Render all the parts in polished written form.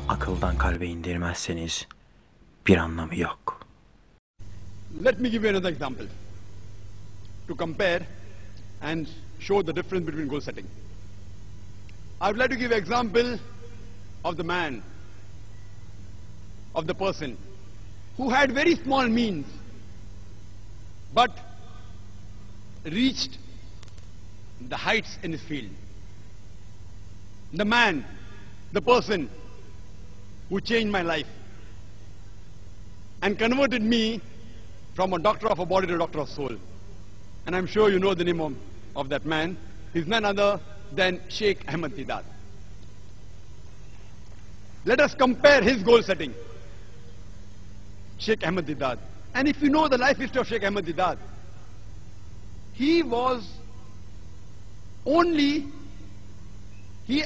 Akıldan kalbe indirmezseniz bir anlamı yok. Let me give you another example to compare and show the difference between goal setting. I would like to give an example of the man, of the person who had very small means but reached the heights in his field. The man, the person who changed my life and converted me from a doctor of a body to a doctor of soul. And I'm sure you know the name of that man. He's none other than Sheikh Ahmed Deedat. Let us compare his goal setting. Sheikh Ahmed Deedat. And if you know the life history of Sheikh Ahmed Deedat, he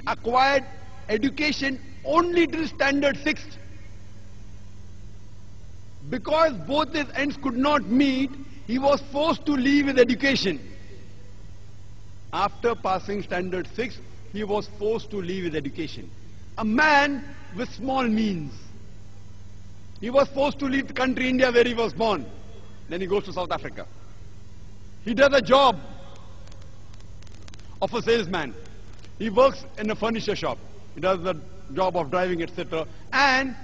acquired education only till standard 6th. Because both his ends could not meet, he was forced to leave his education. After passing standard 6, he was forced to leave his education. A man with small means. He was forced to leave the country India where he was born. Then he goes to South Africa. He does a job of a salesman. He works in a furniture shop. He does the job of driving, etc. And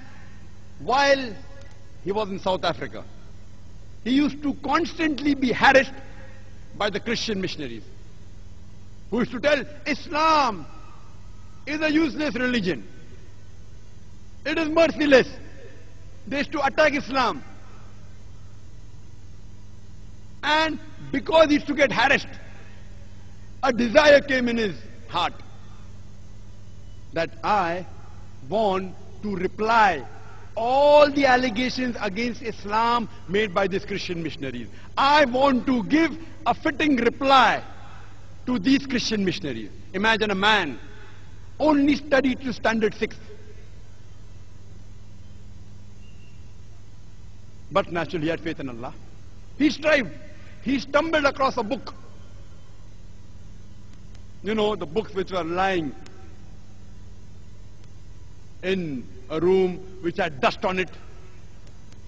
while he was in South Africa, he used to constantly be harassed by the Christian missionaries, who used to tell Islam is a useless religion. It is merciless. They used to attack Islam. And because he used to get harassed, a desire came in his heart that I want to reply all the allegations against Islam made by these Christian missionaries. I want to give a fitting reply to these Christian missionaries. Imagine a man only studied to standard 6. But naturally he had faith in Allah. He strived. He stumbled across a book. You know, the books which were lying in a room which had dust on it.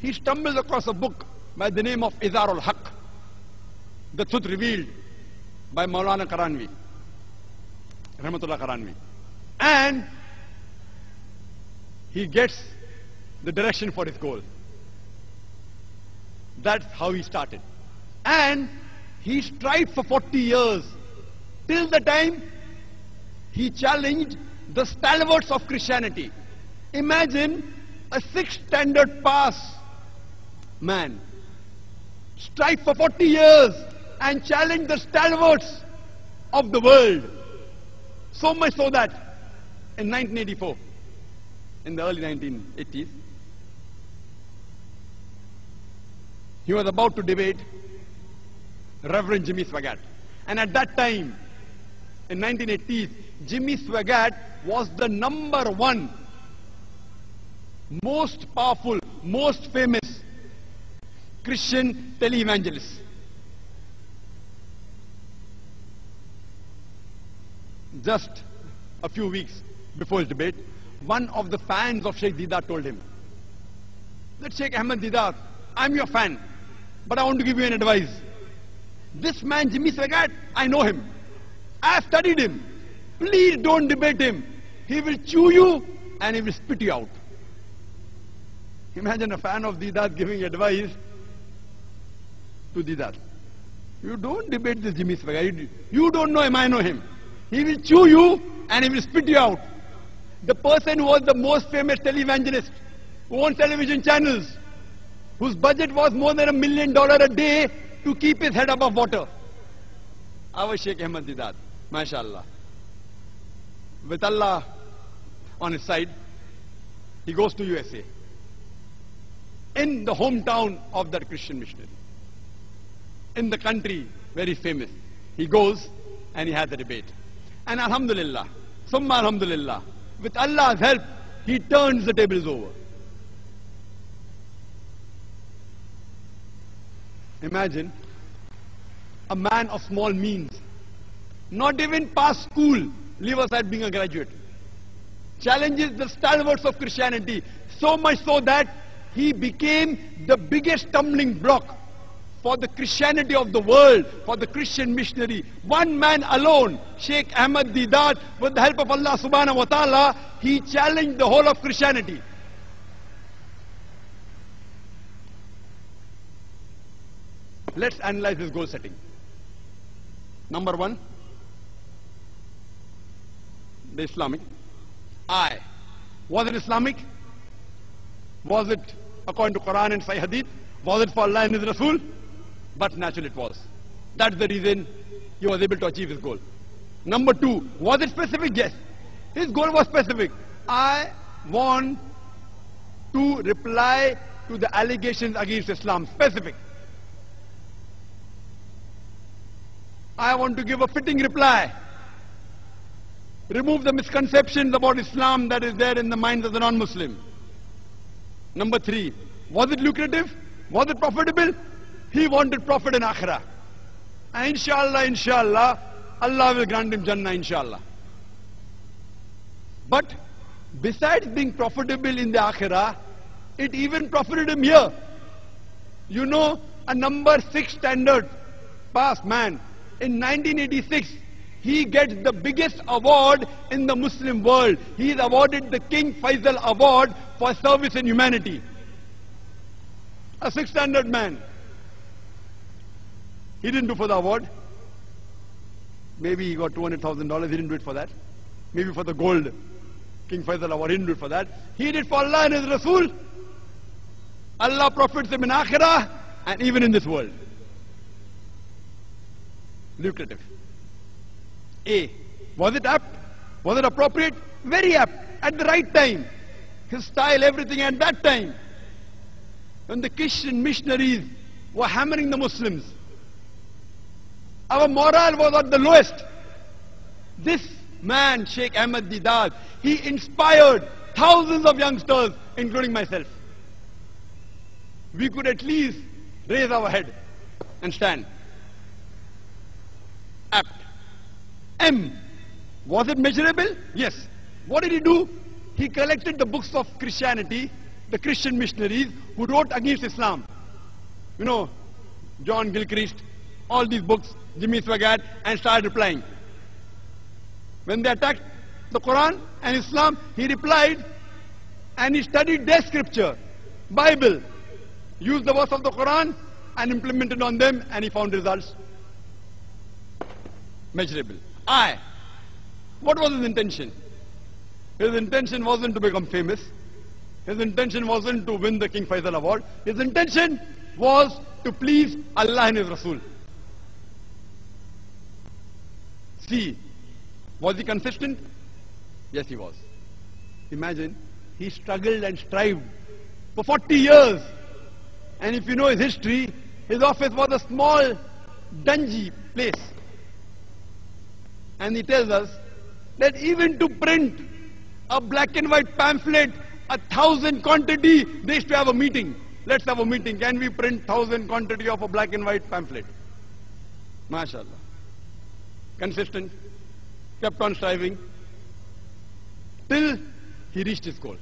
He stumbled across a book by the name of Izarul Haq, the truth revealed by Maulana Karanvi, Rahmatullah Karanvi. And he gets the direction for his goal. That's how he started. And he strived for 40 years till the time he challenged the stalwarts of Christianity. Imagine a 6th standard pass man strive for 40 years and challenge the stalwarts of the world. So much so that in 1984, in the early 1980s, he was about to debate Reverend Jimmy Swaggart. And at that time, in 1980s, Jimmy Swaggart was the #1 most powerful, most famous Christian televangelist. Just a few weeks before his debate, one of the fans of Sheikh Deedat told him that Sheikh Ahmed Deedat, I'm your fan, but I want to give you an advice. This man Jimmy Swaggart, I know him. I have studied him. Please don't debate him. He will chew you and he will spit you out. Imagine a fan of Deedat giving advice to Deedat. You don't debate this Jimmy Swaggart. You don't know him, I know him. He will chew you and he will spit you out. The person who was the most famous televangelist, who owns television channels, whose budget was more than $1 million a day to keep his head above water. Our Sheikh Ahmed Deedat, mashallah. With Allah on his side, he goes to USA. In the hometown of that Christian missionary. In the country where he's famous. He goes and he has a debate. And alhamdulillah, summa alhamdulillah, with Allah's help, he turns the tables over. Imagine a man of small means, not even past school, leave aside being a graduate, challenges the stalwarts of Christianity, so much so that he became the biggest stumbling block for the Christianity of the world, for the Christian missionary. One man alone, Sheikh Ahmad Deedat, with the help of Allah subhanahu wa ta'ala, he challenged the whole of Christianity. Let's analyze his goal setting. Number one, the Islamic. Was it Islamic? Was it according to Quran and Sahih Hadith? Was it for Allah and His Rasul? But naturally it was. That's the reason he was able to achieve his goal. Number two, was it specific? Yes. His goal was specific. I want to reply to the allegations against Islam. Specific. I want to give a fitting reply. Remove the misconceptions about Islam that is there in the minds of the non-Muslim. Number three, was it lucrative? Was it profitable? He wanted profit in Akhirah. And inshallah, Allah will grant him Jannah, inshallah. But besides being profitable in the Akhirah, it even profited him here. You know, a number 6 standard pass man, in 1986, he gets the biggest award in the Muslim world. He is awarded the King Faisal Award for service in humanity. A 6 standard man. He didn't do for the award. Maybe he got $200,000. He didn't do it for that. Maybe for the gold King Faisal Award. He didn't do it for that. He did for Allah and His Rasul. Allah profits him in Akhirah and even in this world. Lucrative. A. Was it apt? Was it appropriate? Very apt. At the right time. His style, everything at that time. When the Christian missionaries were hammering the Muslims, our morale was at the lowest. This man, Sheikh Ahmad Deedat, he inspired thousands of youngsters, including myself. We could at least raise our head and stand. Apt. M. Was it measurable? Yes. What did he do? He collected the books of Christianity, the Christian missionaries who wrote against Islam. You know, John Gilchrist, all these books, Jimmy Swaggart, and started replying. When they attacked the Quran and Islam, he replied and he studied their scripture, Bible, used the verse of the Quran and implemented on them, and he found results. Measurable. I. What was his intention? His intention wasn't to become famous. His intention wasn't to win the King Faisal Award. His intention was to please Allah and His Rasul. C. Was he consistent? Yes, he was. Imagine, he struggled and strived for 40 years. And if you know his history, his office was a small, dungy place. And he tells us that even to print a black and white pamphlet, 1,000 quantity, they used to have a meeting. Let's have a meeting. Can we print 1,000 quantity of a black and white pamphlet? MashaAllah. Consistent, kept on striving, till he reached his goal.